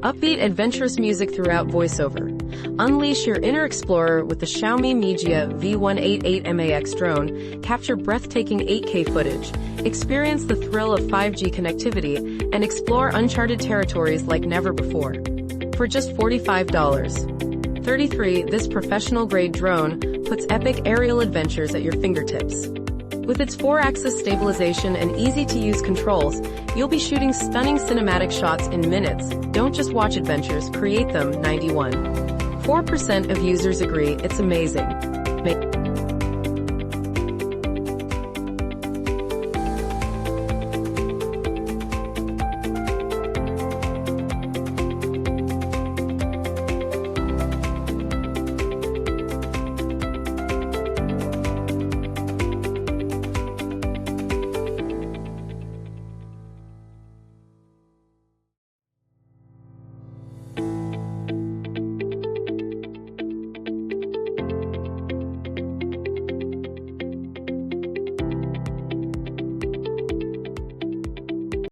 Upbeat, adventurous music throughout Voiceover. Unleash your inner explorer with the Xiaomi Mijia V188MAX drone. Capture breathtaking 8K footage. Experience the thrill of 5G connectivity and explore uncharted territories like never before. For just $45.33, this professional-grade drone puts epic aerial adventures at your fingertips. With its 4-axis stabilization and easy-to-use controls, you'll be shooting stunning cinematic shots in minutes. Don't just watch adventures, create them. 91% of users agree it's amazing.